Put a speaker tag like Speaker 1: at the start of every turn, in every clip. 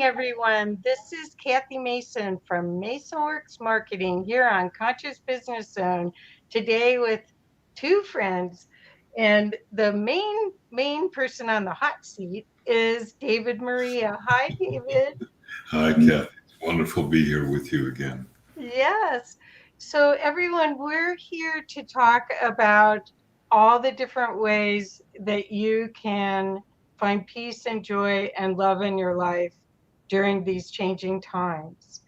Speaker 1: everyone. This is Kathy Mason from MasonWorks Marketing here on Conscious Business Zone today with two friends. And the main person on the hot seat is David Maria. Hi, David.
Speaker 2: Hi, Kathy. It's wonderful to be here with you again.
Speaker 1: Yes. So, everyone, we're here to talk about all the different ways that you can find peace and joy and love in your life during these changing times.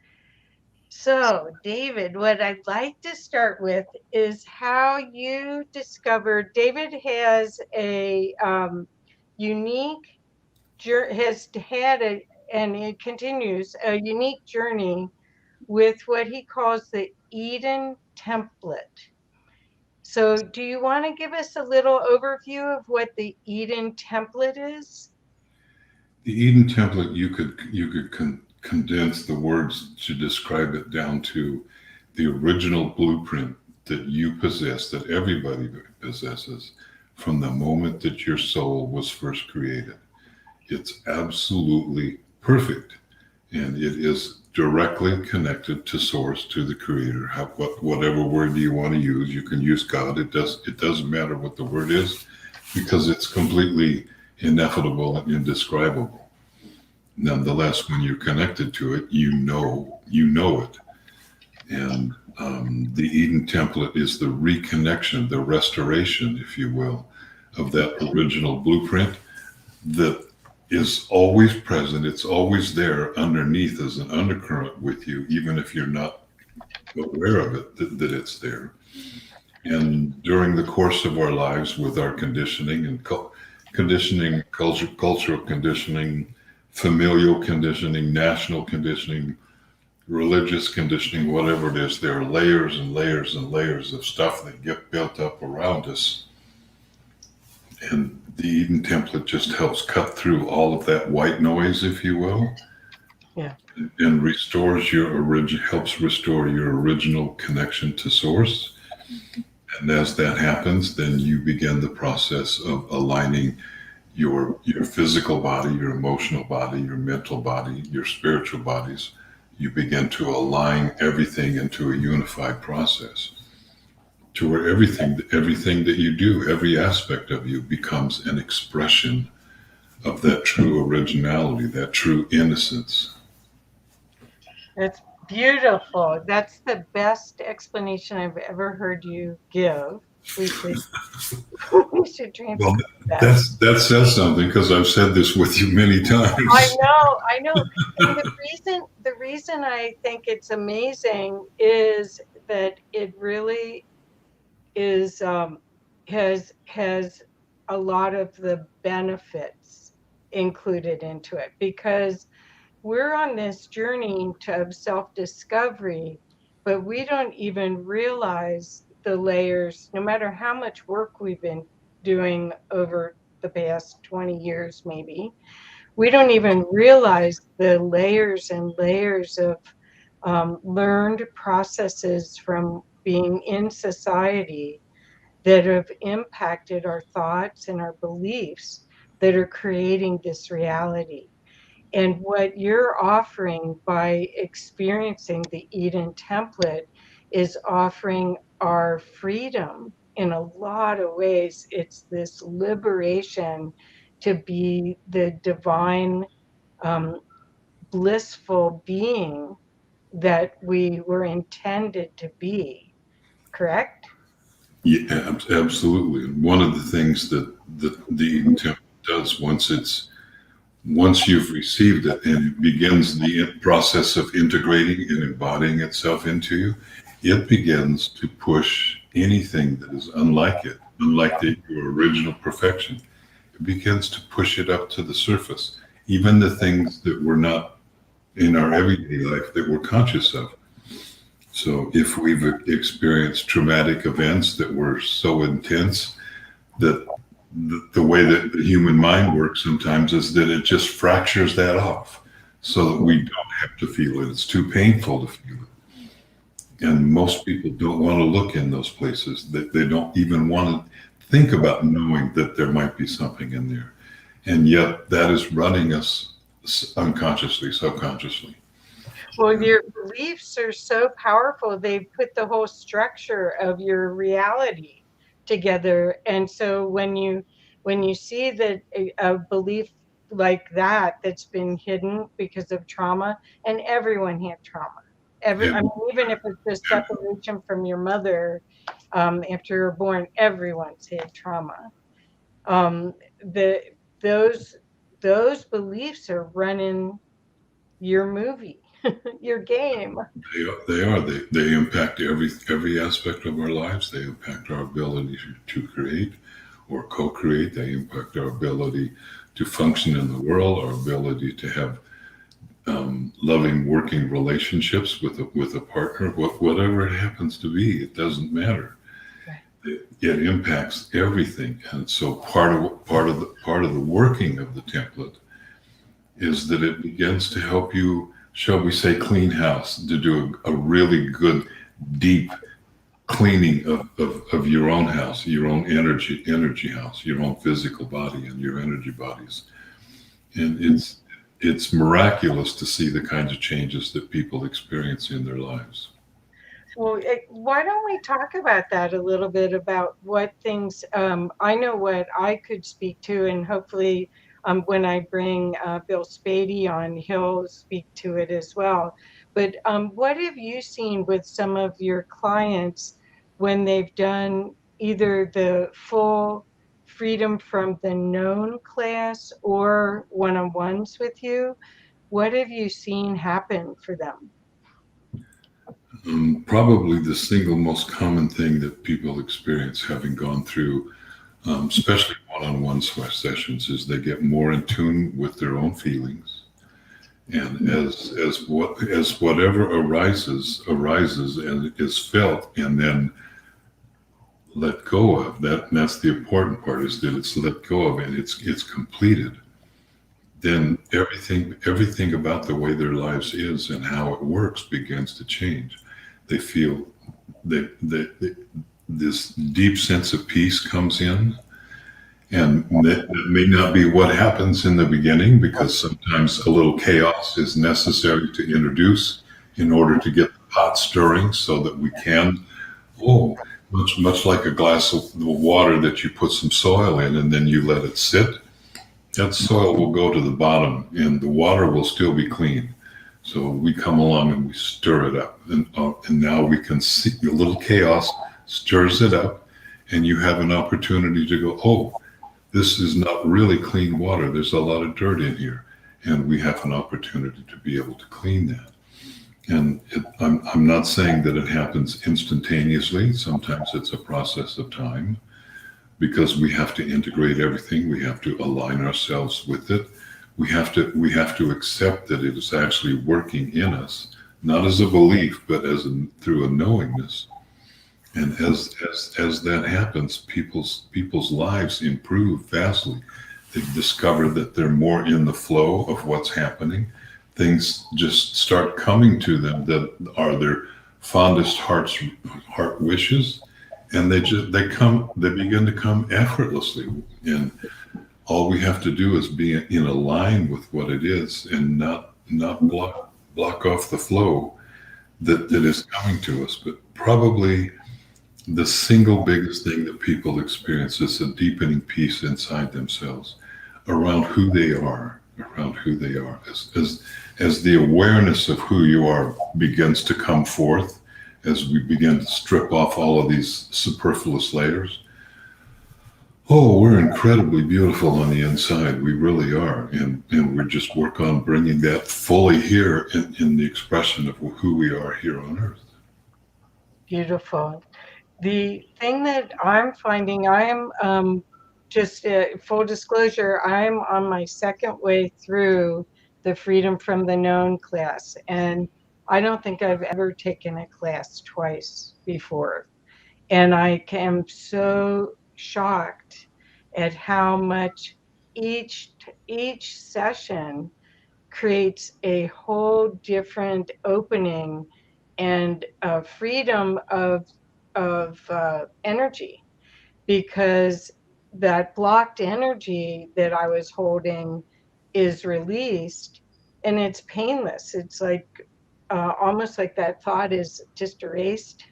Speaker 1: So, David, what I'd like to start with is how you discovered David has a unique, has had a, and it continues a unique journey with what he calls the Eden template. So, do you want to give us a little overview of what the Eden template is?
Speaker 2: The Eden template, you could condense the words to describe it down to the original blueprint that you possess, that everybody possesses, from the moment that your soul was first created. It's absolutely perfect, and it is directly connected to source, to the creator. Whatever word you want to use, you can use God. It doesn't matter what the word is, because it's completely ineffable and indescribable. Nonetheless, when you're connected to it, you know it. And the Eden template is the reconnection, the restoration, if you will, of that original blueprint that is always present. It's always there underneath as an undercurrent with you, even if you're not aware of it, that it's there. And during the course of our lives, with our conditioning and conditioning, cultural conditioning, familial conditioning, national conditioning, religious conditioning, whatever it is, there are layers and layers and layers of stuff that get built up around us. And the Eden template just helps cut through all of that white noise, if you will,
Speaker 1: Yeah.
Speaker 2: and helps restore your original connection to source. And as that happens, then you begin the process of aligning your physical body, your emotional body, your mental body, your spiritual bodies. You begin to align everything into a unified process, to where everything that you do, every aspect of you, becomes an expression of that true originality, that true innocence.
Speaker 1: It's beautiful. That's the best explanation I've ever heard you give. We should we should
Speaker 2: Well,
Speaker 1: transcribe that.
Speaker 2: that says something, because I've said this with you many
Speaker 1: I
Speaker 2: times.
Speaker 1: know, I know. And the reason I think it's amazing is that it really is has a lot of the benefits included into it because we're on this journey of self-discovery, but we don't even realize the layers, no matter how much work we've been doing over the past 20 years, maybe. We don't even realize the layers and layers of learned processes from being in society that have impacted our thoughts and our beliefs that are creating this reality. And what you're offering by experiencing the Eden template is offering our freedom in a lot of ways. It's this liberation to be the divine, um, blissful being that we were intended to be, correct?
Speaker 2: Yeah, absolutely. And one of the things that the Eden template does, once you've received it and it begins the process of integrating and embodying itself into you, it begins to push anything that is unlike it, unlike your original perfection. It begins to push it up to the surface, even the things that were not in our everyday life that we're conscious of. So if we've experienced traumatic events that were so intense that the way that the human mind works sometimes is that it just fractures that off so that we don't have to feel it. It's too painful to feel it. And most people don't want to look in those places. They don't even want to think about knowing that there might be something in there. And yet that is running us unconsciously, subconsciously.
Speaker 1: Well, your beliefs are so powerful. They put the whole structure of your reality together. And so when you see that a belief like that that's been hidden because of trauma, and everyone had trauma. I
Speaker 2: And
Speaker 1: mean, even if it's just separation from your mother after you're born, everyone's had trauma. Um, the those those beliefs are running your movie, your game.
Speaker 2: they impact every aspect of our lives. They impact our ability to create or co-create. They impact our ability to function in the world, our ability to have loving, working relationships with a partner, whatever it happens to be. It doesn't matter.
Speaker 1: Right.
Speaker 2: It impacts everything, and so part of the working of the template is that it begins to help you, shall we say, clean house, to do a really good, deep cleaning of your own house, your own energy house, your own physical body and your energy bodies. And it's miraculous to see the kinds of changes that people experience in their lives.
Speaker 1: Well, why don't we talk about that a little bit about what things I know what I could speak to, and hopefully when I bring Bill Spady on, he'll speak to it as well. But what have you seen with some of your clients when they've done either the full freedom from the known class or one-on-ones with you? What have you seen happen for them?
Speaker 2: Probably the single most common thing that people experience having gone through, especially one-on-one sessions, is they get more in tune with their own feelings, and as whatever arises and is felt and then let go of that. And that's the important part, is that it's let go of and it's completed. Then everything about the way their lives is and how it works begins to change. They feel that this deep sense of peace comes in, and that may not be what happens in the beginning, because sometimes a little chaos is necessary to introduce in order to get the pot stirring so that we can, oh, much like a glass of water that you put some soil in and then you let it sit. That soil will go to the bottom and the water will still be clean. So we come along and we stir it up, and now we can see a little chaos stirs it up, and you have an opportunity to go, oh, this is not really clean water. There's a lot of dirt in here, and we have an opportunity to be able to clean that. And I'm not saying that it happens instantaneously. Sometimes it's a process of time, because we have to integrate everything. We have to align ourselves with it. We have to accept that it is actually working in us, not as a belief, but through a knowingness. And as that happens, people's lives improve vastly. They discover that they're more in the flow of what's happening. Things just start coming to them that are their fondest heart wishes, and they begin to come effortlessly. And all we have to do is be in a line with what it is, and not block off the flow that is coming to us. But probably the single biggest thing that people experience is a deepening peace inside themselves around who they are, as the awareness of who you are begins to come forth, as we begin to strip off all of these superfluous layers. Oh, we're incredibly beautiful on the inside. We really are. And we just work on bringing that fully here in the expression of who we are here on earth.
Speaker 1: Beautiful. The thing that I'm finding, I am just full disclosure, I'm on my second way through the Freedom from the Known class. And I don't think I've ever taken a class twice before. And I am so shocked at how much each each session creates a whole different opening and freedom of energy, because that blocked energy that I was holding is released, and it's painless. It's like almost like that thought is just erased.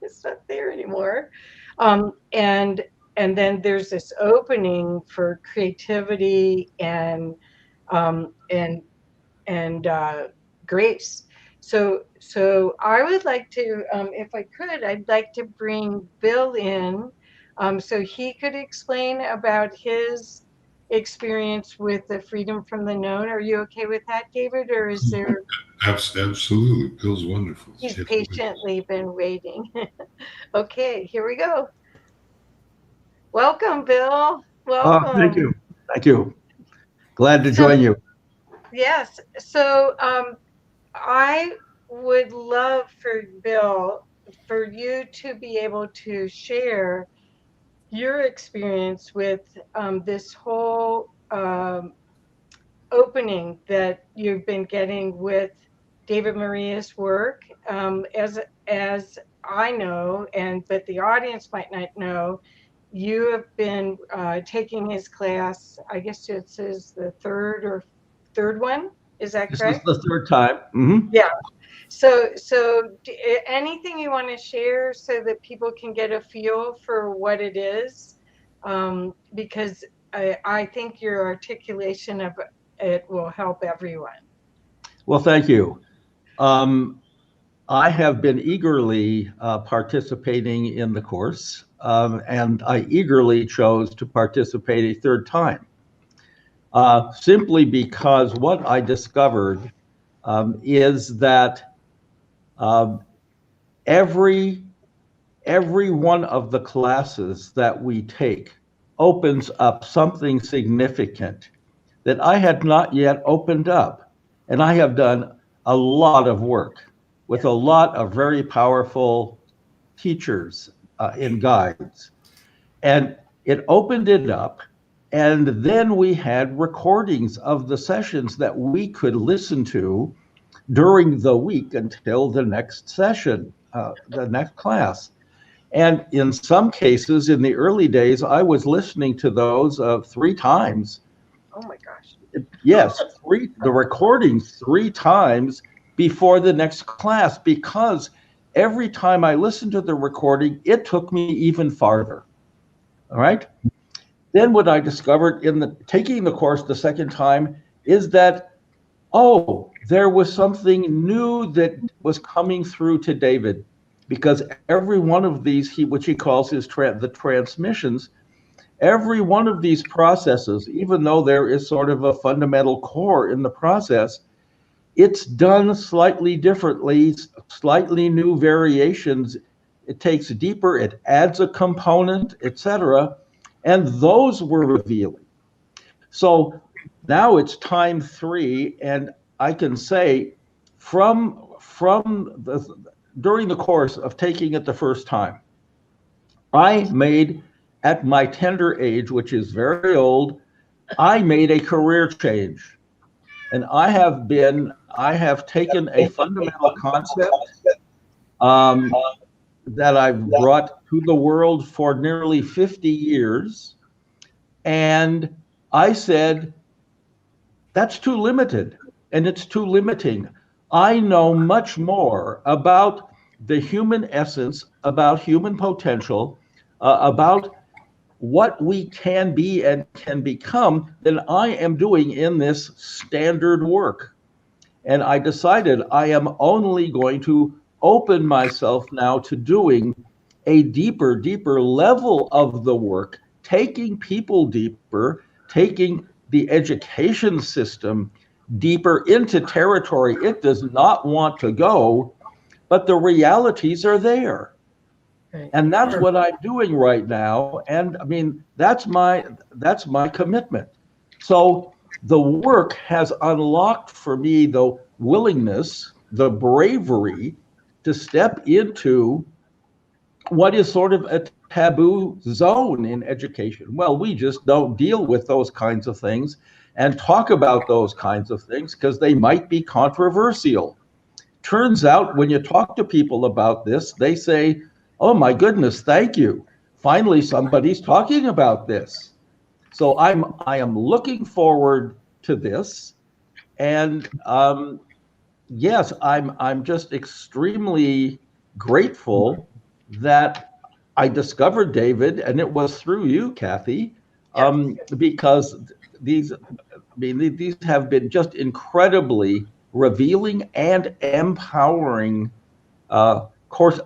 Speaker 1: It's not there anymore. And then there's this opening for creativity um, and and grace. So I would like to, if I could, I'd like to bring Bill in, so he could explain about his experience with the freedom from the known. Are you okay with that, David? Or is there?
Speaker 2: Absolutely. Bill's wonderful.
Speaker 1: He's
Speaker 2: Take it away.
Speaker 1: patiently been waiting. Okay, here we go. Welcome, Bill.
Speaker 3: Thank
Speaker 1: Welcome.
Speaker 3: you. Thank you. Glad to
Speaker 1: So,
Speaker 3: join you.
Speaker 1: yes. So, I would love for Bill, for you to be able to share your experience with this whole opening that you've been getting with David Maria's work. As I know, and but the audience might not know, you have been taking his class. I guess this is the third one. Is that
Speaker 3: This is
Speaker 1: correct?
Speaker 3: the third time.
Speaker 1: Yeah. So anything you want to share so that people can get a feel for what it is? Because I think your articulation of it will help everyone.
Speaker 3: Well, thank you. I have been eagerly participating in the course, and I eagerly chose to participate a third time, simply because what I discovered is that um, every one of the classes that we take opens up something significant that I had not yet opened up. And I have done a lot of work with a lot of very powerful teachers and guides. And it opened it up. And then we had recordings of the sessions that we could listen to during the week until the next session, the next class. And in some cases, in the early days, I was listening to those 3 times.
Speaker 1: Oh my gosh.
Speaker 3: Yes, the recordings 3 times before the next class, because every time I listened to the recording, it took me even farther. All right. Then what I discovered in taking the course the second time is that, oh, there was something new that was coming through to David, because every one of these, which he calls the transmissions, every one of these processes, even though there is sort of a fundamental core in the process, it's done slightly differently, slightly new variations. It takes deeper, it adds a component, etc. And those were revealing. So now it's time 3, and I can say during the course of taking it the first time, I made, at my tender age, which is very old, I made a career change. And I have taken a fundamental concept that I've brought to the world for nearly 50 years. And I said, that's too limited and it's too limiting. I know much more about the human essence, about human potential, about what we can be and can become than I am doing in this standard work. And I decided I am only going to open myself now to doing a deeper level of the work, taking people deeper, taking the education system deeper into territory it does not want to go, but the realities are there.
Speaker 1: Right.
Speaker 3: And that's what I'm doing right now. And I mean, that's my commitment. So the work has unlocked for me the willingness, the bravery to step into what is sort of a taboo zone in education. Well, we just don't deal with those kinds of things and talk about those kinds of things because they might be controversial. Turns out when you talk to people about this, they say, oh my goodness, thank you. Finally, somebody's talking about this. So I am looking forward to this. And yes, I'm just extremely grateful that I discovered David, and it was through you, Kathy,
Speaker 1: Yes.
Speaker 3: because these, I mean, these have been just incredibly revealing and empowering course,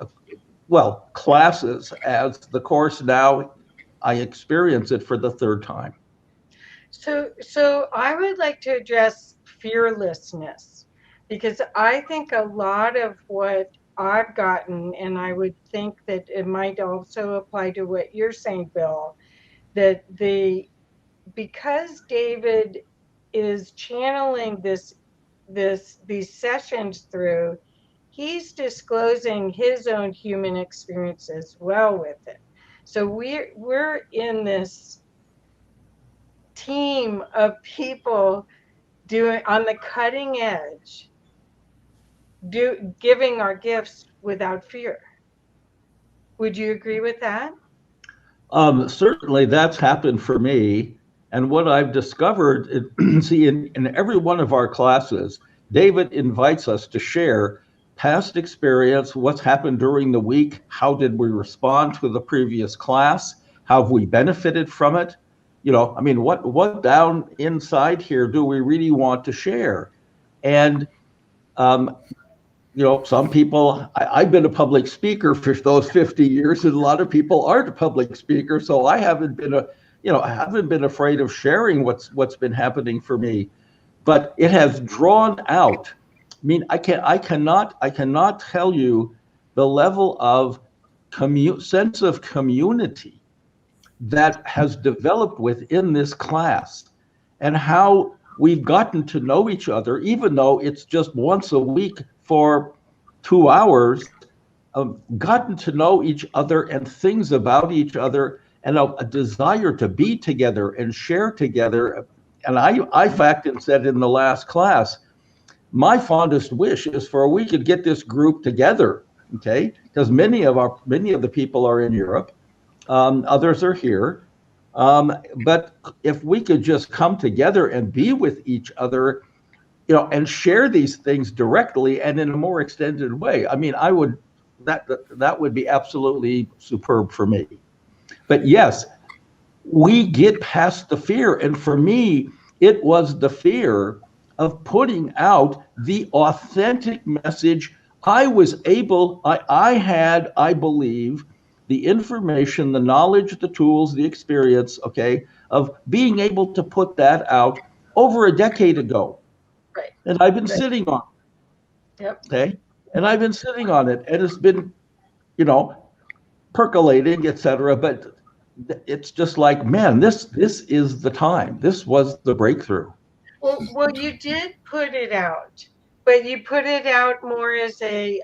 Speaker 3: well, classes, as the course now I experience it for the third time.
Speaker 1: So I would like to address fearlessness, because I think a lot of what I've gotten, and I would think that it might also apply to what you're saying, Bill, that because David is channeling these sessions through, he's disclosing his own human experience as well with it. So we're in this team of people doing on the cutting edge, giving our gifts without fear. Would you agree with that?
Speaker 3: Certainly, that's happened for me. And what I've discovered, see, in every one of our classes, David invites us to share past experience, what's happened during the week, how did we respond to the previous class, how have we benefited from it? You know, I mean, what down inside here do we really want to share? And um, you know, some people, I've been a public speaker for those 50 years, and a lot of people aren't a public speaker. So I haven't been I haven't been afraid of sharing what's been happening for me, but it has drawn out. I mean, I cannot tell you the level of sense of community that has developed within this class, and how we've gotten to know each other, even though it's just once a week for 2 hours, gotten to know each other and things about each other, and a desire to be together and share together. And I fact and said in the last class, my fondest wish is for we could get this group together, okay? Because many of the people are in Europe, others are here. But if we could just come together and be with each other, you know, and share these things directly and in a more extended way, I mean, that would be absolutely superb for me. But yes, we get past the fear. And for me, it was the fear of putting out the authentic message. I had, I believe, the information, the knowledge, the tools, the experience, okay, of being able to put that out over a decade ago.
Speaker 1: Right.
Speaker 3: And I've been
Speaker 1: Right.
Speaker 3: sitting on it,
Speaker 1: Yep.
Speaker 3: okay? And I've been sitting on it, and it's been, you know, percolating, etc. But it's just like, man, this is the time. This was the breakthrough.
Speaker 1: Well, you did put it out, but you put it out more as a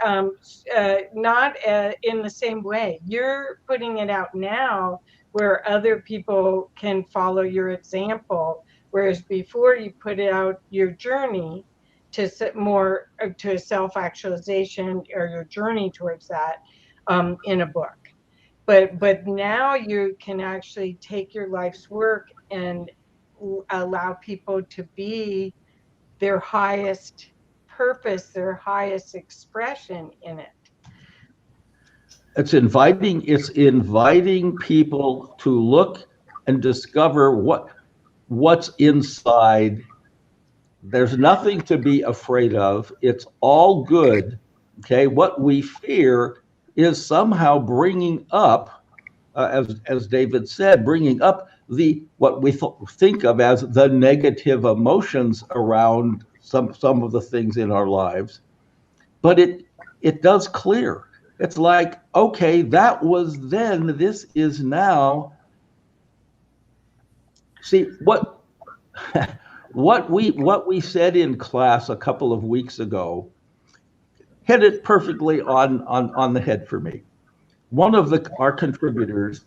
Speaker 1: not in the same way. You're putting it out now where other people can follow your example, whereas before you put it out your journey to more to self-actualization, or your journey towards that, in a book. But now you can actually take your life's work and allow people to be their highest purpose, their highest expression in it.
Speaker 3: It's inviting people to look and discover what's inside. There's nothing to be afraid of. It's all good. Okay, what we fear is somehow bringing up, as David said, bringing up what we think of as the negative emotions around some of the things in our lives. But it does clear. It's like, okay, that was then, this is now. See, what we said in class a couple of weeks ago hit it perfectly on the head for me. One of our contributors,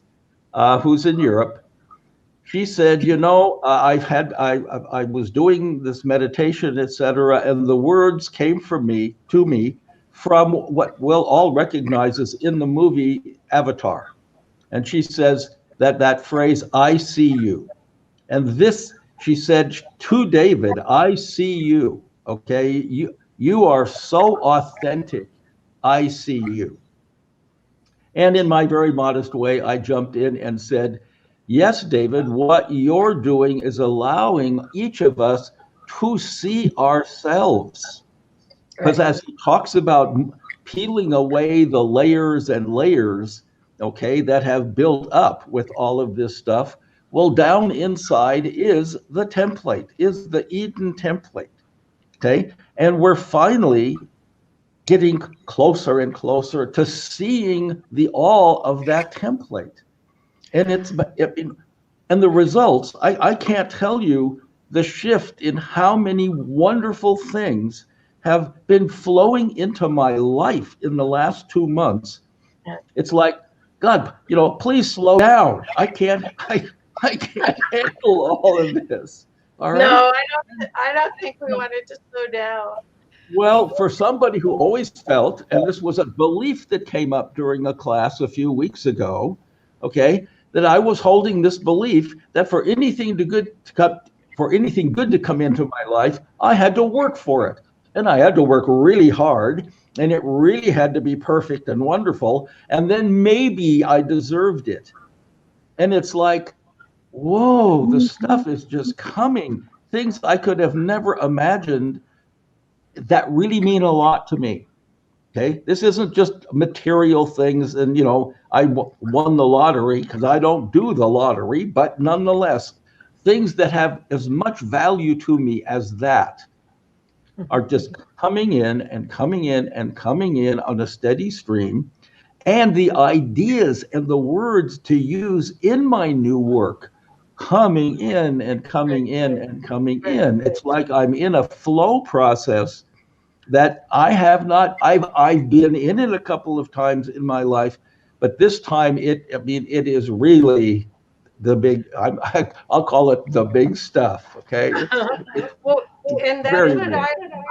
Speaker 3: who's in Europe, she said, you know, I was doing this meditation, etc., and the words came to me from what we'll all recognize as in the movie Avatar. And she says that phrase, "I see you." And this She said to David, I see you. Okay. You are so authentic. I see you. And in my very modest way, I jumped in and said, yes, David, what you're doing is allowing each of us to see ourselves. Because
Speaker 1: Right.
Speaker 3: as he talks about peeling away the layers and layers, okay, that have built up with all of this stuff, well, down inside is the template, is the Eden template, okay? And we're finally getting closer and closer to seeing the all of that template. And and the results, I can't tell you the shift in how many wonderful things have been flowing into my life in the last 2 months.
Speaker 1: Yeah.
Speaker 3: It's like, God, please slow down. I can't handle all of this. All
Speaker 1: No,
Speaker 3: right.
Speaker 1: I don't think we wanted to slow down.
Speaker 3: Well, for somebody who always felt, and this was a belief that came up during a class a few weeks ago, okay, that I was holding this belief that for anything good to come into my life, I had to work for it. And I had to work really hard, and it really had to be perfect and wonderful. And then maybe I deserved it. And it's like, whoa, the stuff is just coming. Things I could have never imagined that really mean a lot to me. Okay, this isn't just material things, and I won the lottery, because I don't do the lottery, but nonetheless, things that have as much value to me as that are just coming in and coming in and coming in on a steady stream. And the ideas and the words to use in my new work coming in and coming in and coming in. It's like I'm in a flow process that I have not. I've been in it a couple of times in my life, but this time it is really the big. I'll call it the big stuff. Okay, it's
Speaker 1: Well, and that's
Speaker 3: very
Speaker 1: what
Speaker 3: real.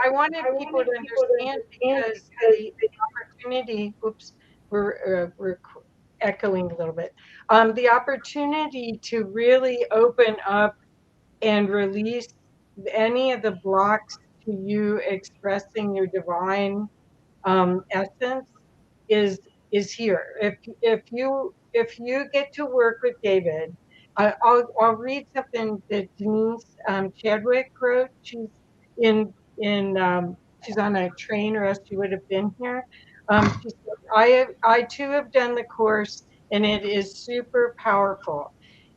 Speaker 1: I wanted people to understand, because the opportunity. Oops, we're echoing a little bit. The opportunity to really open up and release any of the blocks to you expressing your divine essence is is here. If you get to work with David, I'll read something that Denise Chadwick wrote. She's on a train, or else she would have been here. She said, I too have done the course, and it is super powerful.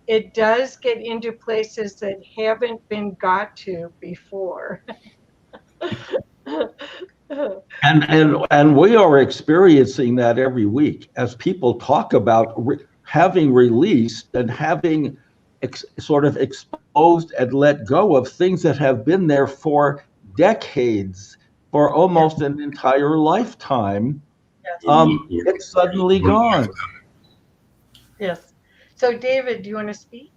Speaker 1: It does get into places that haven't been got to before.
Speaker 3: And we are experiencing that every week as people talk about having released and having sort of exposed and let go of things that have been there for decades, for almost an entire lifetime. It's suddenly gone.
Speaker 1: Yes. So, David, do you want to speak?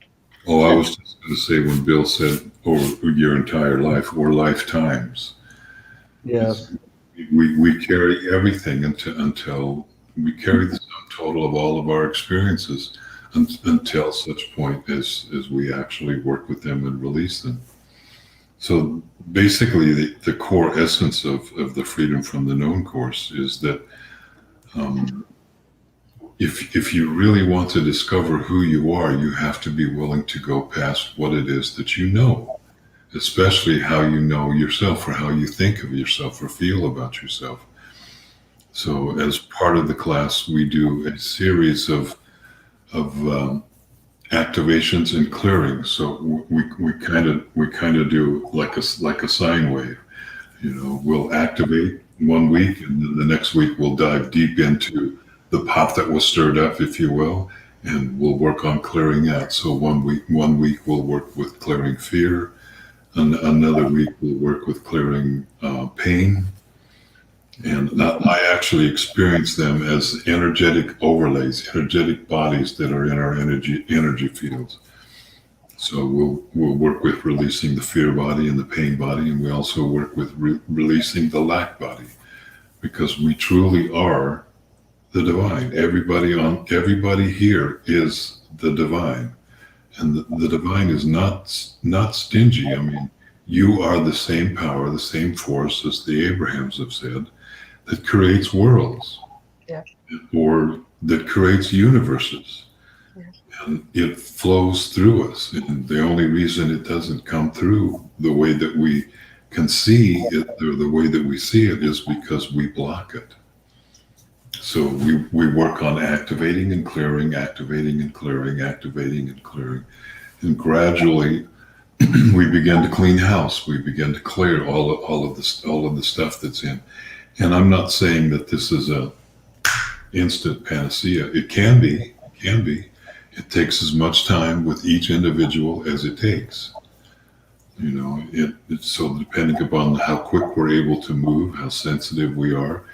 Speaker 2: Oh, I was just going to say, when Bill said over your entire life or lifetimes,
Speaker 3: Yes.
Speaker 2: we carry everything until we carry the sum total of all of our experiences until such point as we actually work with them and release them. So basically, the core essence of the Freedom from the Known course is that if you really want to discover who you are, you have to be willing to go past what it is that you know, especially how you know yourself, or how you think of yourself or feel about yourself. So as part of the class, we do a series of activations and clearings. So we kind of do like a sine wave. We'll activate one week, and then the next week we'll dive deep into the pot that was stirred up, if you will, and we'll work on clearing that. So one week we'll work with clearing fear, and another week we'll work with clearing pain. And I actually experience them as energetic overlays, energetic bodies that are in our energy fields. So we'll work with releasing the fear body and the pain body, and we also work with releasing the lack body, because we truly are the divine. Everybody here is the divine. And the divine is not stingy. I mean, you are the same power, the same force as the Abrahams have said, that creates worlds,
Speaker 1: Yeah.
Speaker 2: or that creates universes.
Speaker 1: Yeah.
Speaker 2: And it flows through us. And the only reason it doesn't come through the way that we can see it, or the way that we see it, is because we block it. So we work on activating and clearing, activating and clearing, activating and clearing. And gradually we begin to clean house. We begin to clear all of the stuff that's in. And I'm not saying that this is a instant panacea. It can be. It can be. It takes as much time with each individual as it takes. You know, it's so depending upon how quick we're able to move, how sensitive we are,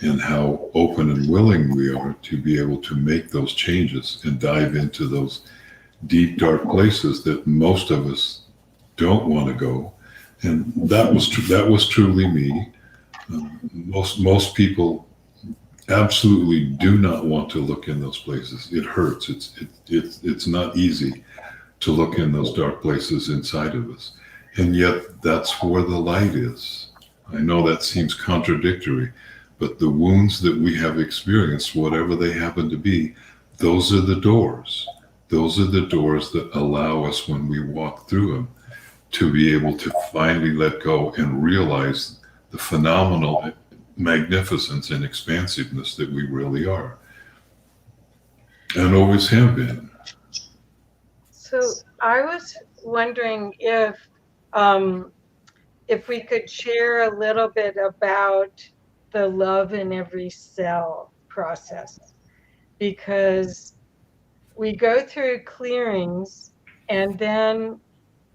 Speaker 2: and how open and willing we are to be able to make those changes and dive into those deep, dark places that most of us don't want to go. And that was truly me. Most people absolutely do not want to look in those places. It hurts. It's not easy to look in those dark places inside of us. And yet that's where the light is. I know that seems contradictory, but the wounds that we have experienced, whatever they happen to be, those are the doors. Those are the doors that allow us, when we walk through them, to be able to finally let go and realize the phenomenal magnificence and expansiveness that we really are and always have been.
Speaker 1: So I was wondering if we could share a little bit about the love in every cell process, because we go through clearings, and then,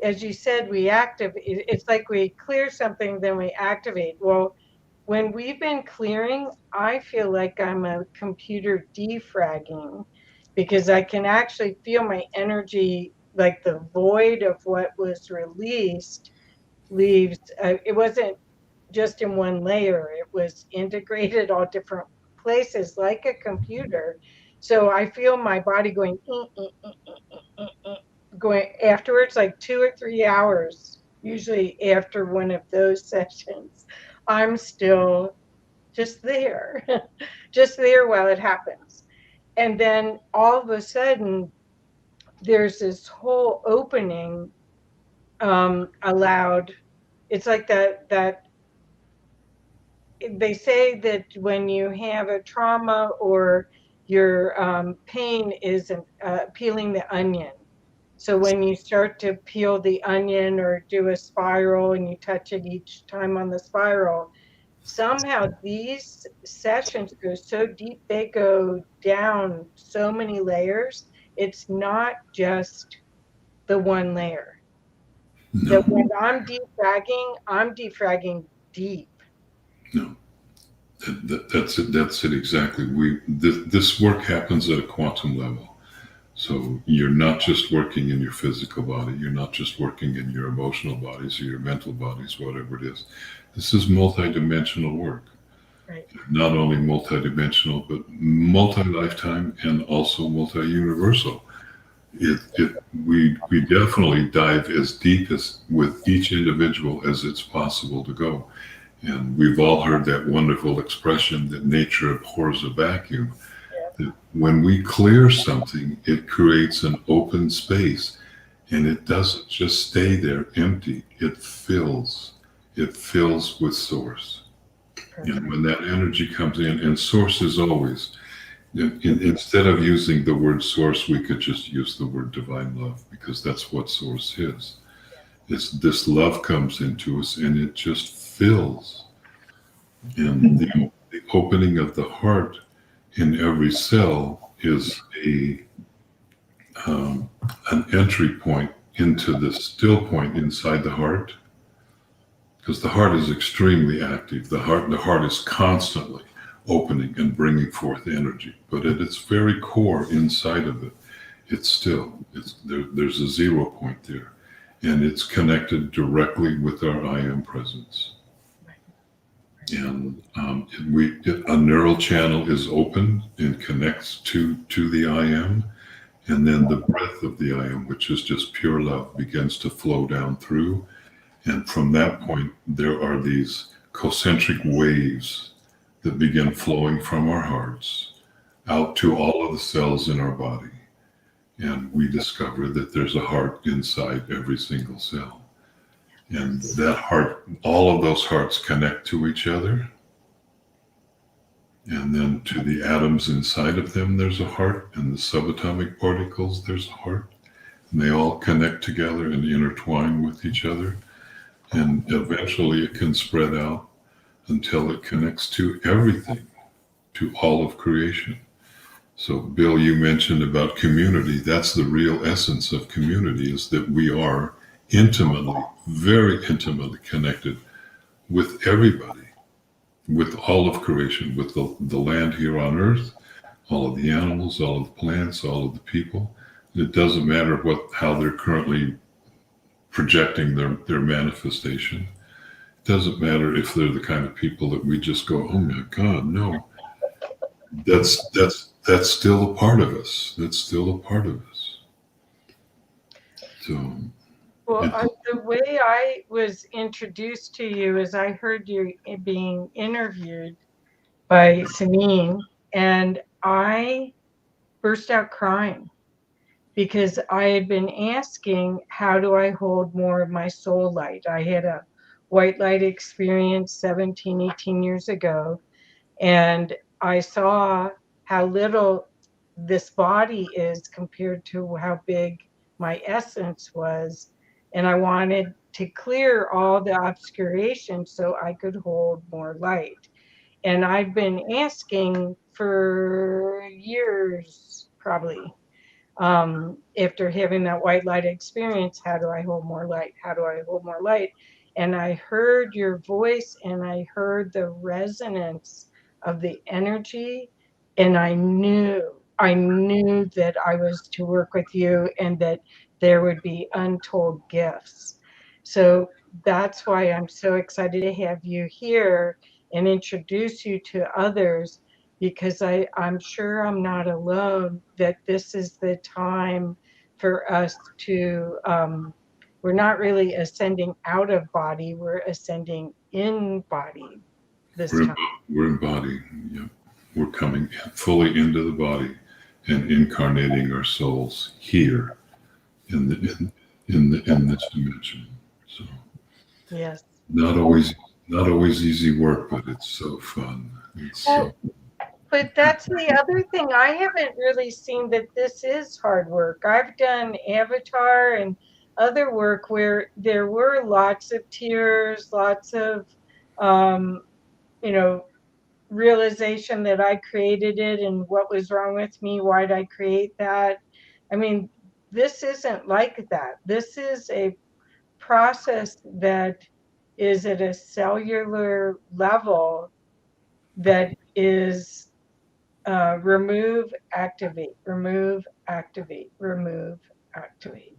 Speaker 1: as you said, we activate. It's like we clear something, then we activate. Well, when we've been clearing, I feel like I'm a computer defragging, because I can actually feel my energy, like the void of what was released leaves. It wasn't just in one layer, it was integrated all different places like a computer. So I feel my body going, going afterwards, like 2 or 3 hours, usually after one of those sessions. I'm still just there, just there while it happens. And then all of a sudden, there's this whole opening allowed. It's like that they say that when you have a trauma, or your pain is peeling the onion. So when you start to peel the onion or do a spiral and you touch it each time on the spiral, somehow these sessions go so deep, they go down so many layers. It's not just the one layer. That
Speaker 2: No,
Speaker 1: when I'm defragging deep.
Speaker 2: no. That's it. That's it exactly. This work happens at a quantum level. So you're not just working in your physical body. You're not just working in your emotional bodies or your mental bodies, whatever it is. This is multidimensional work.
Speaker 1: Right.
Speaker 2: Not only multidimensional, but multi-lifetime and also multi-universal. We definitely dive as deep as with each individual as it's possible to go. And we've all heard that wonderful expression that nature abhors a vacuum. That when we clear something, it creates an open space, and it doesn't just stay there empty. It fills. It fills with source. And when that energy comes in, and source is always, instead of using the word source, we could just use the word divine love, because that's what source is. This love comes into us, and it just fills. And the opening of the heart in every cell is an entry point into the still point inside the heart, because the heart is extremely active. The heart is constantly opening and bringing forth energy, but at its very core inside of it, it's still. There's a zero point there, and it's connected directly with our I am presence. And a neural channel is open and connects to the I am, And then the breath of the I am, which is just pure love, begins to flow down through. And from that point, there are these concentric waves that begin flowing from our hearts out to all of the cells in our body. And we discover that there's a heart inside every single cell. And that heart, all of those hearts connect to each other. And then to the atoms inside of them, there's a heart. And the subatomic particles, there's a heart. And they all connect together and intertwine with each other. And eventually it can spread out until it connects to everything, to all of creation. So, Bill, you mentioned about community. That's the real essence of community, is that we are intimately, very intimately connected with everybody, with all of creation, with the land here on earth, all of the animals, all of the plants, all of the people. It doesn't matter how they're currently projecting their manifestation. It doesn't matter if they're the kind of people that we just go, oh my God, no. That's still a part of us. That's still a part of us. So,
Speaker 1: Well, the way I was introduced to you is I heard you being interviewed by Sanine, and I burst out crying because I had been asking, how do I hold more of my soul light? I had a white light experience 17, 18 years ago, and I saw how little this body is compared to how big my essence was. And I wanted to clear all the obscuration so I could hold more light. And I've been asking for years, probably, after having that white light experience, how do I hold more light? How do I hold more light? And I heard your voice and I heard the resonance of the energy, and I knew that I was to work with you and that there would be untold gifts. So that's why I'm so excited to have you here and introduce you to others, because I'm sure I'm not alone, that this is the time for us to, we're not really ascending out of body, we're ascending in body this time.
Speaker 2: we're embodying, yeah. We're coming fully into the body and incarnating our souls here in this dimension. So,
Speaker 1: Yes.
Speaker 2: not always easy work, but it's so fun.
Speaker 1: But that's the other thing. I haven't really seen that this is hard work. I've done Avatar and other work where there were lots of tears, lots of, um, you know, realization that I created it and what was wrong with me. Why'd I create that? I mean, this isn't like that. This is a process that is at a cellular level that is remove, activate, remove, activate, remove, activate.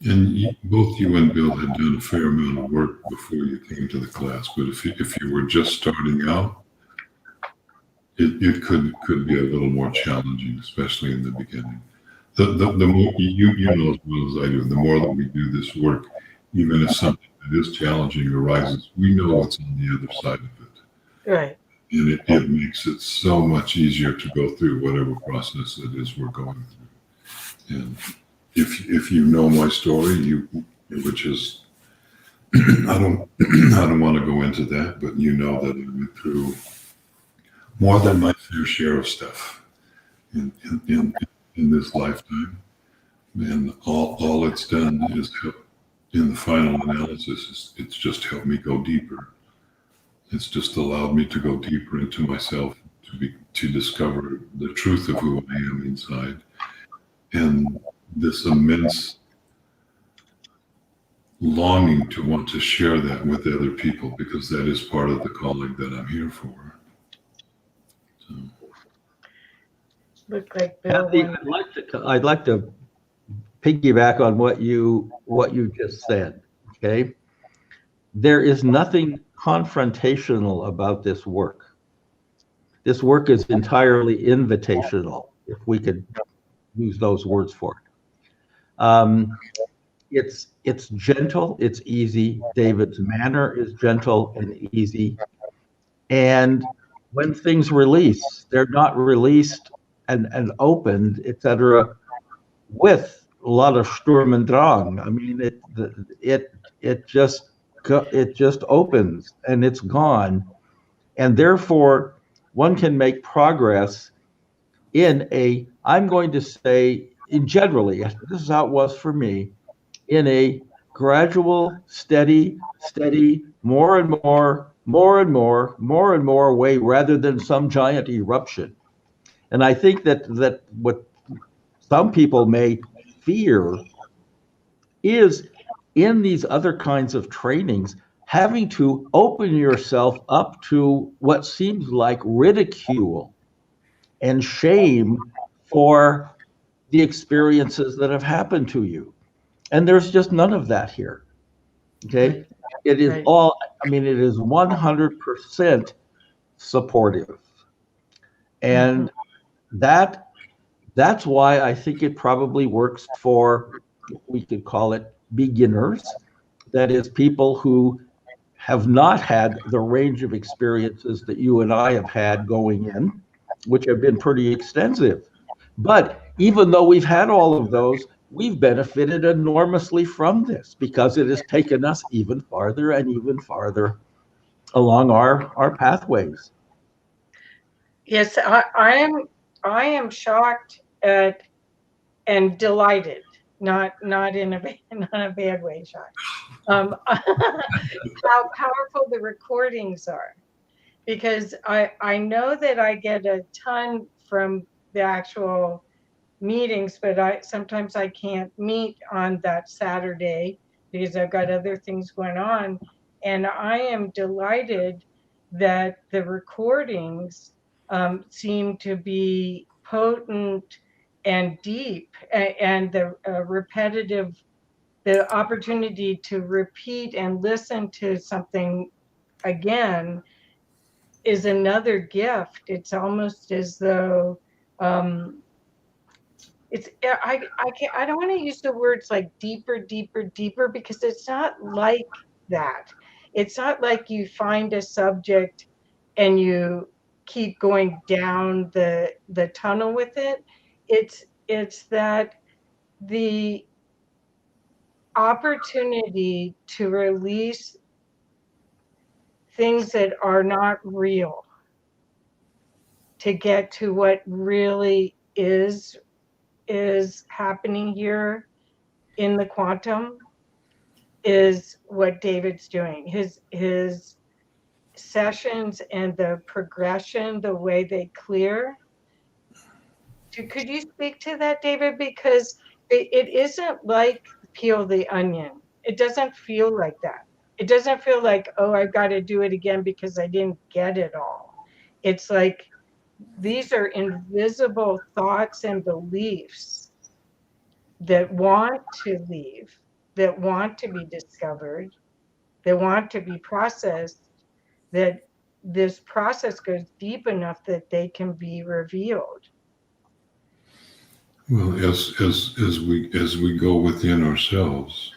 Speaker 2: And both you and Bill had done a fair amount of work before you came to the class. But if you were just starting out, it could be a little more challenging, especially in the beginning. The more you know as well as I do, the more that we do this work, even if something that is challenging arises, we know what's on the other side of it.
Speaker 1: Right.
Speaker 2: And it makes it so much easier to go through whatever process it is we're going through. And if you know my story, which is I don't want to go into that, but you know that I went through more than my fair share of stuff in this lifetime, and all it's done is help. In the final analysis, it's just helped me go deeper. It's just allowed me to go deeper into myself, to discover the truth of who I am inside, and this immense longing to want to share that with other people, because that is part of the calling that I'm here for. So.
Speaker 1: Look like Bill.
Speaker 3: Kathy, I'd like to piggyback on what you just said. Okay, there is nothing confrontational about this work. This work is entirely invitational. If we could use those words for it. It's gentle, it's easy. David's manner is gentle and easy. And when things release, they're not released and opened, etc., with a lot of Sturm und Drang. I mean, it just it just opens and it's gone, and therefore one can make progress in a, I'm going to say, in generally, this is how it was for me, in a gradual, steady, more and more, more and more way, rather than some giant eruption. And I think that what some people may fear is, in these other kinds of trainings, having to open yourself up to what seems like ridicule and shame for the experiences that have happened to you. And there's just none of that here. Okay. It is all, I mean, it is 100% supportive. And that's why I think it probably works for, we could call it beginners. That is, people who have not had the range of experiences that you and I have had going in, which have been pretty extensive. But even though we've had all of those, we've benefited enormously from this, because it has taken us even farther and even farther along our pathways.
Speaker 1: Yes, I am shocked at and delighted, not in a bad way, shocked. How powerful the recordings are, because I know that I get a ton from the actual meetings, but sometimes I can't meet on that Saturday because I've got other things going on. And I am delighted that the recordings seem to be potent and deep, and the repetitive, the opportunity to repeat and listen to something again is another gift. It's almost as though it's I don't want to use the words like deeper, because it's not like that. It's not like you find a subject and you keep going down the tunnel with it. It's that the opportunity to release things that are not real, to get to what really is happening here in the quantum, is what David's doing. His sessions and the progression, the way they clear. Could you speak to that, David? Because it isn't like peel the onion. It doesn't feel like that. It doesn't feel like, oh, I've got to do it again because I didn't get it all. It's like these are invisible thoughts and beliefs that want to leave, that want to be discovered, that want to be processed, that this process goes deep enough that they can be revealed.
Speaker 2: Well, as we go within ourselves,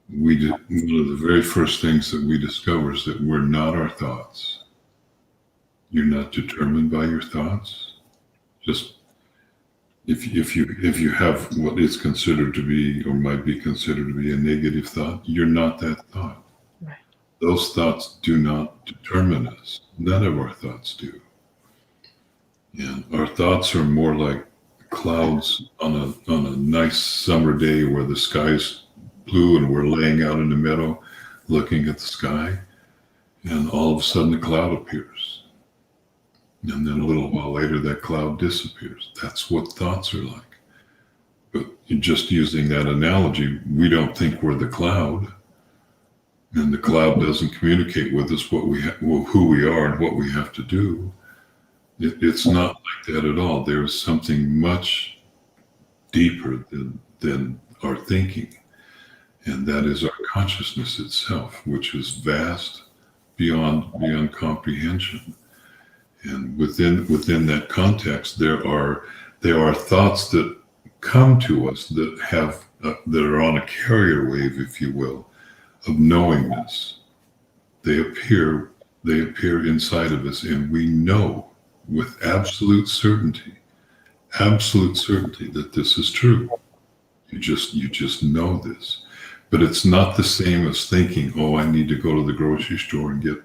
Speaker 2: one of the very first things that we discover is that we're not our thoughts. You're not determined by your thoughts. Just if you have what is considered to be, or might be considered to be, a negative thought, you're not that thought.
Speaker 1: Right.
Speaker 2: Those thoughts do not determine us. None of our thoughts do. And our thoughts are more like clouds on a nice summer day where the sky's blue and we're laying out in the meadow looking at the sky, and all of a sudden a cloud appears. And then a little while later that cloud disappears. That's what thoughts are like. But just using that analogy, we don't think we're the cloud, and the cloud doesn't communicate with us who we are and what we have to do. It's not like that at all. There's something much deeper than our thinking, and that is our consciousness itself, which is vast beyond comprehension. And within that context, there are There are thoughts that come to us that have that are on a carrier wave, if you will, of knowingness. They appear inside of us, and we know with absolute certainty that this is true. You just know this. But it's not the same as thinking, oh, I need to go to the grocery store and get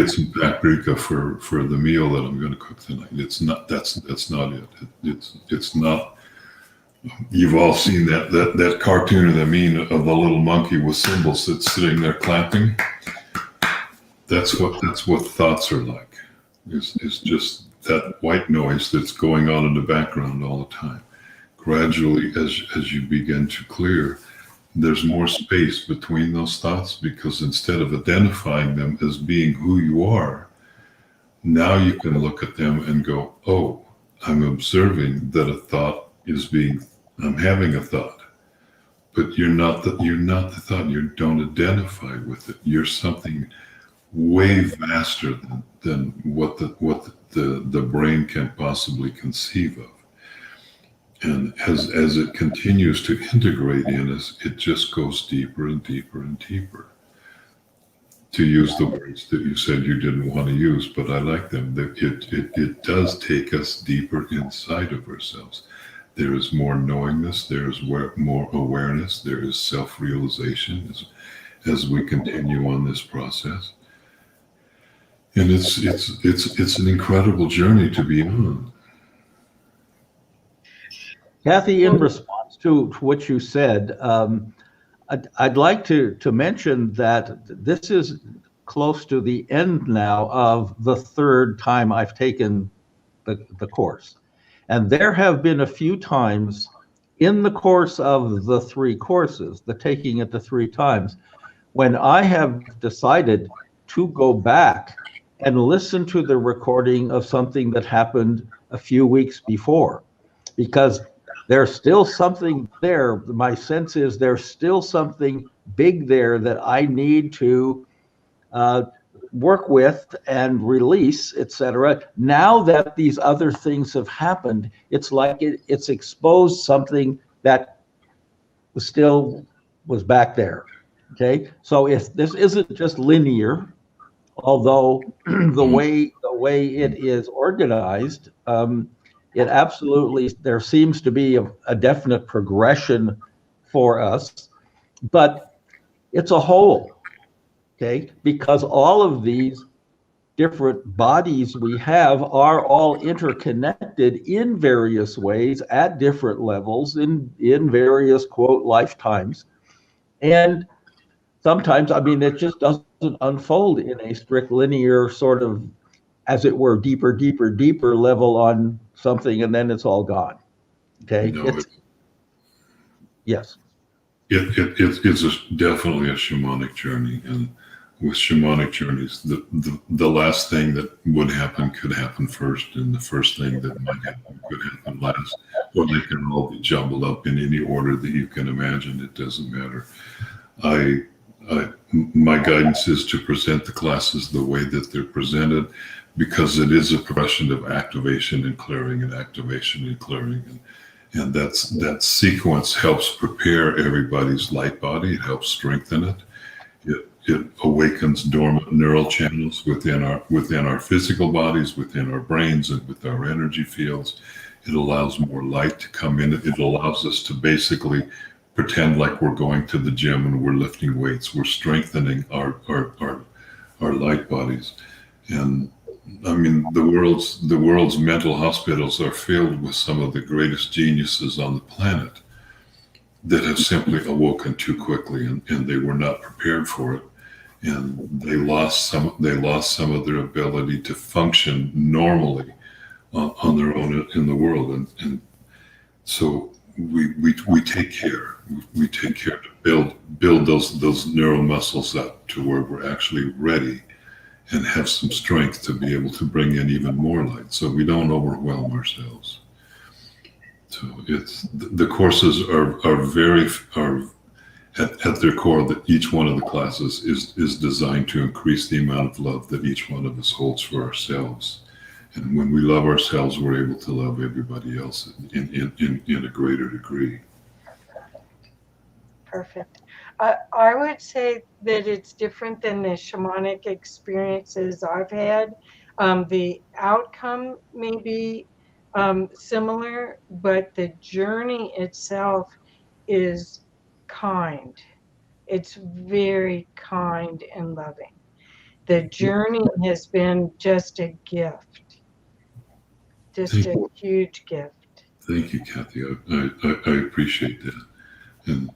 Speaker 2: some paprika for the meal that I'm going to cook tonight. It's not, that's not it. It's not. You've all seen that cartoon of the meme of the little monkey with cymbals that's sitting there clapping. That's what thoughts are like. It's just that white noise that's going on in the background all the time. Gradually, as you begin to clear, there's more space between those thoughts, because instead of identifying them as being who you are, now you can look at them and go, oh, I'm observing that a thought I'm having a thought, but you're not the thought. You don't identify with it. You're something way vaster than what the brain can possibly conceive of. And as it continues to integrate in us, it just goes deeper and deeper and deeper. To use the words that you said you didn't want to use, but I like them. It does take us deeper inside of ourselves. There is more knowingness. There is more awareness. There is self-realization as we continue on this process. And it's an incredible journey to be on.
Speaker 3: Kathy, in response to what you said, I'd like to mention that this is close to the end now of the third time I've taken the course. And there have been a few times in the course of the 3 courses, the taking it the 3 times, when I have decided to go back and listen to the recording of something that happened a few weeks before, because there's still something there. My sense is there's still something big there that I need to work with and release, etc. Now that these other things have happened, it's like it's exposed something that was back there. Okay, so if this isn't just linear, although the way it is organized, it absolutely, there seems to be a definite progression for us, but it's a whole, okay? Because all of these different bodies we have are all interconnected in various ways at different levels in various, quote, lifetimes. And sometimes, I mean, it just doesn't unfold in a strict linear sort of, as it were, deeper level on something, and then it's all gone. Okay.
Speaker 2: No,
Speaker 3: Yes.
Speaker 2: It's definitely a shamanic journey, and with shamanic journeys, the last thing that would happen could happen first, and the first thing that might happen could happen last, or they can all be jumbled up in any order that you can imagine. It doesn't matter. My guidance is to present the classes the way that they're presented, because it is a progression of activation and clearing and activation and clearing. And that sequence helps prepare everybody's light body. It helps strengthen it. It awakens dormant neural channels within our physical bodies, within our brains, and with our energy fields. It allows more light to come in. It allows us to basically pretend like we're going to the gym and we're lifting weights. We're strengthening our light bodies. And I mean, the world's mental hospitals are filled with some of the greatest geniuses on the planet that have simply awoken too quickly, and they were not prepared for it, and they lost some of their ability to function normally on their own in the world, and so we take care. We take care to build those neural muscles up to where we're actually ready and have some strength to be able to bring in even more light, so we don't overwhelm ourselves. So the courses are at their core, that each one of the classes is designed to increase the amount of love that each one of us holds for ourselves, And when we love ourselves, we're able to love everybody else in a greater degree.
Speaker 1: Perfect. I would say that it's different than the shamanic experiences I've had. The outcome may be similar, but the journey itself is kind. It's very kind and loving. The journey has been just a gift, just
Speaker 2: Thank,
Speaker 1: a huge gift.
Speaker 2: thank you, Kathy. I appreciate that. And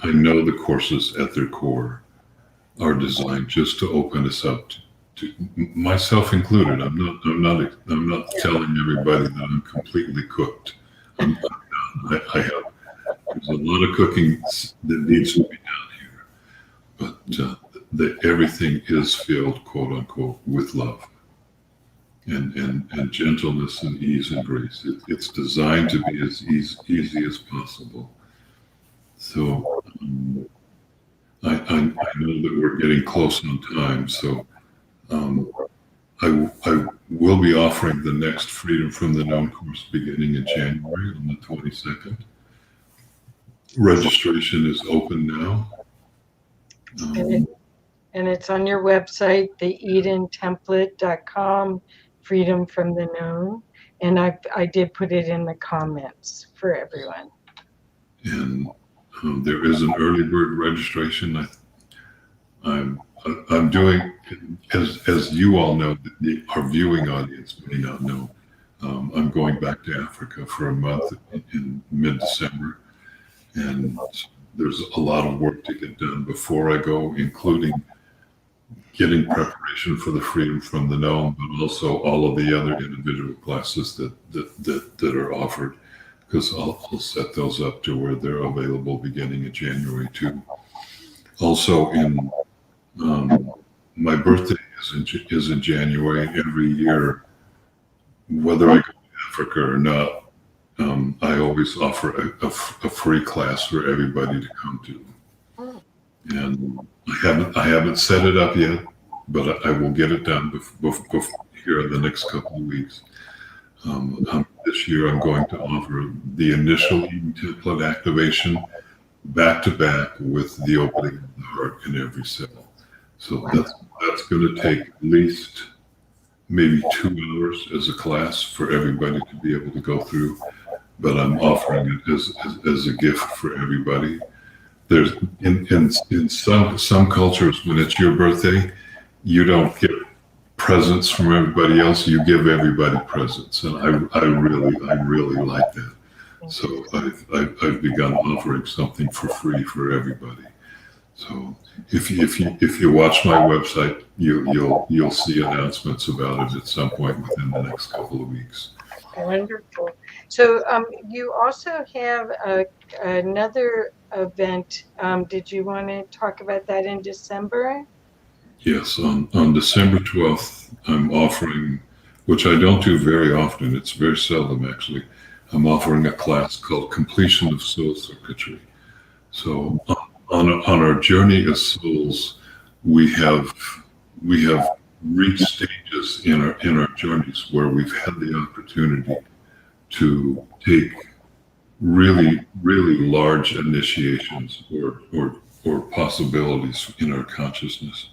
Speaker 2: I know the courses at their core are designed just to open us up to myself included. I'm not telling everybody that I'm completely cooked. I have, there's a lot of cooking that needs to be done here, but that everything is filled, quote unquote, with love and gentleness and ease and grace. It's designed to be as easy as possible. So I know that we're getting close on time, so um, I will be offering the next Freedom from the Known course beginning in January on the 22nd. Registration is open now.
Speaker 1: And it's on your website, theedentemplate.com, Freedom from the Known. And I did put it in the comments for everyone.
Speaker 2: And there is an early bird registration. I'm doing, as you all know, our viewing audience may not know. I'm going back to Africa for a month in mid-December, and there's a lot of work to get done before I go, including getting preparation for the Freedom from the Known, but also all of the other individual classes that are offered, because I'll set those up to where they're available beginning in January too. Also, in my birthday is in January every year, whether I go to Africa or not. I always offer a free class for everybody to come to, and I haven't set it up yet, but I will get it done here in the next couple of weeks. This year, I'm going to offer the initial Eden template activation back to back with the opening of the heart in every cell. So that's going to take at least maybe 2 hours as a class for everybody to be able to go through. But I'm offering it as a gift for everybody. There's in some cultures, when it's your birthday, you don't get presents from everybody else. You give everybody presents, and I really like that. So I've begun offering something for free for everybody. So if you watch my website, you'll see announcements about it at some point within the next couple of weeks.
Speaker 1: Wonderful. So you also have another event. Did you want to talk about that in December?
Speaker 2: Yes, on December 12th, I'm offering, which I don't do very often, it's very seldom actually, I'm offering a class called Completion of Soul Circuitry. So on our journey as souls, we have reached stages in our journeys where we've had the opportunity to take really large initiations or possibilities in our consciousness.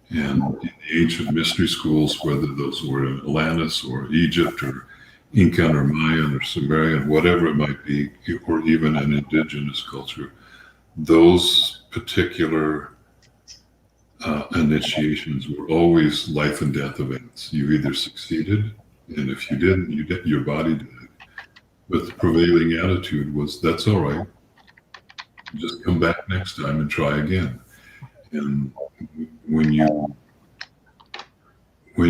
Speaker 2: And in the ancient mystery schools, whether those were in Atlantis or Egypt or Incan or Mayan or Sumerian, whatever it might be, or even an indigenous culture, those particular initiations were always life and death events. You either succeeded, and if you didn't, your body died. But the prevailing attitude was, that's all right. Just come back next time and try again. And when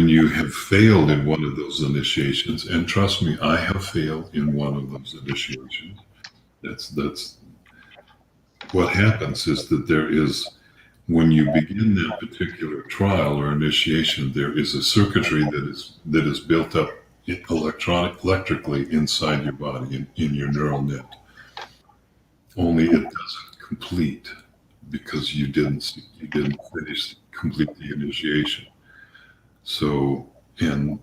Speaker 2: you have failed in one of those initiations, and trust me, I have failed in one of those initiations. That's what happens is that there is, when you begin that particular trial or initiation, there is a circuitry that is built up electrically inside your body in your neural net. Only it doesn't complete because you didn't complete the initiation. So, and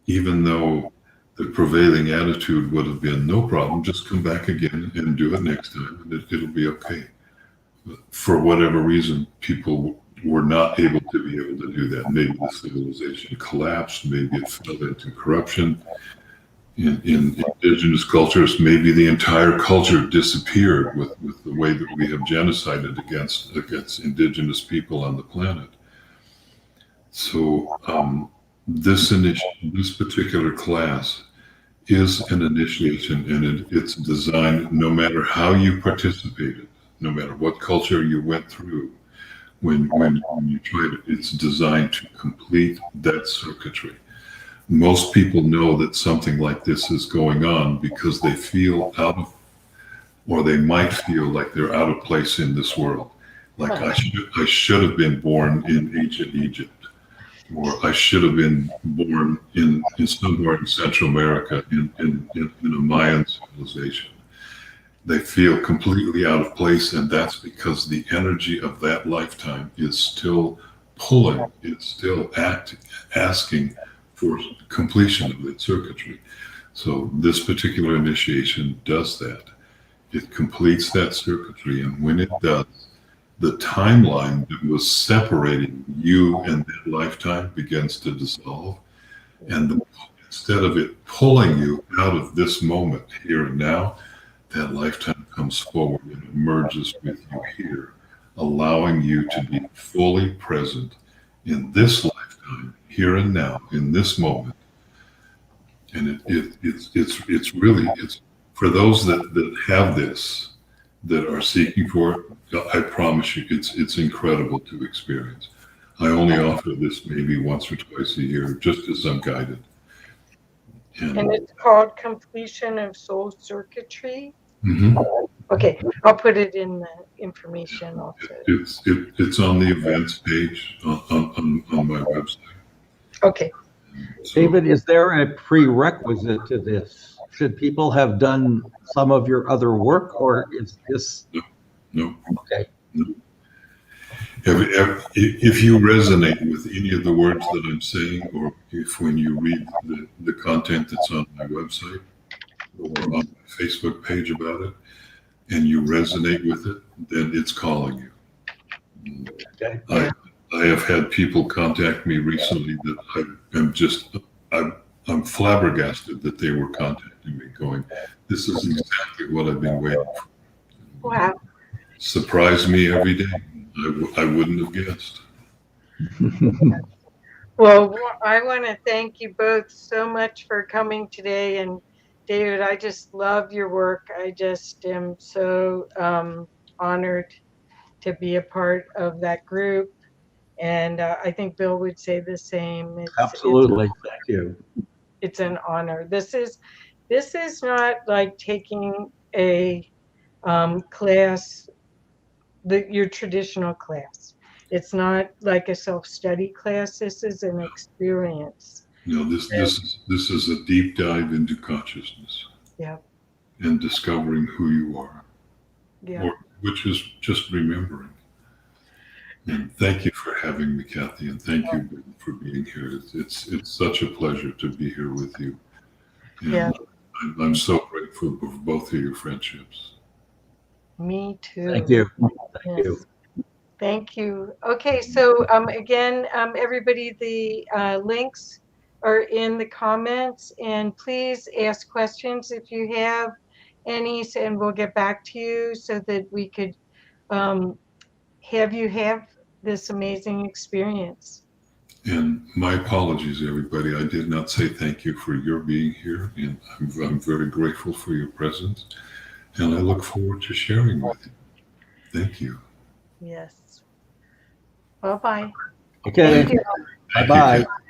Speaker 2: even though the prevailing attitude would have been no problem, just come back again and do it next time, and it'll be okay. But for whatever reason, people were not able to be able to do that. Maybe the civilization collapsed, maybe it fell into corruption. In indigenous cultures, maybe the entire culture disappeared with the way that we have genocided against indigenous people on the planet. So this particular class is an initiation, and it's designed, no matter how you participated, no matter what culture you went through, when you tried it, it's designed to complete that circuitry. Most people know that something like this is going on because they feel out of, or they might feel like they're out of place in this world. Like I should have been born in ancient Egypt, or I should have been born in somewhere in Central America in a Mayan civilization. They feel completely out of place, and that's because the energy of that lifetime is still pulling, it's still asking for completion of that circuitry. So this particular initiation does that. It completes that circuitry, and when it does, the timeline that was separating you and that lifetime begins to dissolve. And instead of it pulling you out of this moment here and now, that lifetime comes forward and emerges with you here, allowing you to be fully present in this lifetime, here and now, in this moment. And it's really for those that have this, that are seeking for it. I promise you, it's incredible to experience. I only offer this maybe once or twice a year, just as I'm guided.
Speaker 1: And it's called Completion of Soul Circuitry.
Speaker 2: Mm-hmm.
Speaker 1: Okay, I'll put it in the information also.
Speaker 2: It's on the events page on my website.
Speaker 1: Okay.
Speaker 2: So,
Speaker 3: David, is there a prerequisite to this? Should people have done some of your other work, or is this?
Speaker 2: no.
Speaker 3: Okay.
Speaker 2: No. If you resonate with any of the words that I'm saying, or if when you read the content that's on my website or on my Facebook page about it, and you resonate with it, then it's calling you.
Speaker 3: Okay.
Speaker 2: I have had people contact me recently that I'm flabbergasted that they were contacting me going, this is exactly what I've been waiting for.
Speaker 1: Wow.
Speaker 2: Surprised me every day. I wouldn't have guessed.
Speaker 1: Well, I want to thank you both so much for coming today. And David, I just love your work. I just am so honored to be a part of that group. And I think Bill would say the same.
Speaker 3: Absolutely. Thank you.
Speaker 1: It's an honor. This is not like taking a class, your traditional class. It's not like a self-study class. This is an experience.
Speaker 2: No, this is a deep dive into consciousness.
Speaker 1: Yeah.
Speaker 2: And discovering who you are.
Speaker 1: Yeah.
Speaker 2: Or, which is just remembering. And thank you for having me, Kathy, and thank you for being here. It's such a pleasure to be here with you. And
Speaker 1: Yeah.
Speaker 2: I'm so grateful for both of your friendships.
Speaker 1: Me too.
Speaker 3: Thank you.
Speaker 1: Yes.
Speaker 3: Thank you.
Speaker 1: Thank you. Okay, so again, everybody, the links are in the comments, and please ask questions if you have any, and we'll get back to you so that we could have you have this amazing experience.
Speaker 2: And my apologies, everybody. I did not say thank you for your being here, and I'm very grateful for your presence, and I look forward to sharing with you. Thank you.
Speaker 1: Yes. Bye-bye.
Speaker 3: Okay.
Speaker 1: Thank you.
Speaker 2: Thank you,
Speaker 3: Bye-bye.
Speaker 2: Kathy.